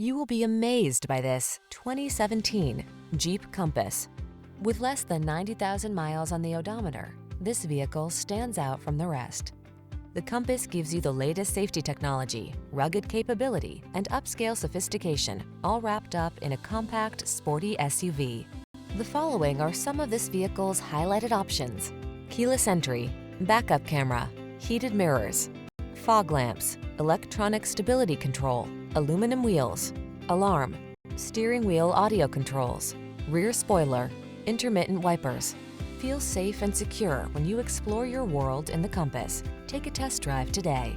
You will be amazed by this 2017 Jeep Compass. With less than 90,000 miles on the odometer, this vehicle stands out from the rest. The Compass gives you the latest safety technology, rugged capability, and upscale sophistication, all wrapped up in a compact, sporty SUV. The following are some of this vehicle's highlighted options: keyless entry, backup camera, heated mirrors, fog lamps, electronic stability control, aluminum wheels, alarm, steering wheel audio controls, rear spoiler, intermittent wipers. Feel safe and secure when you explore your world in the Compass. Take a test drive today.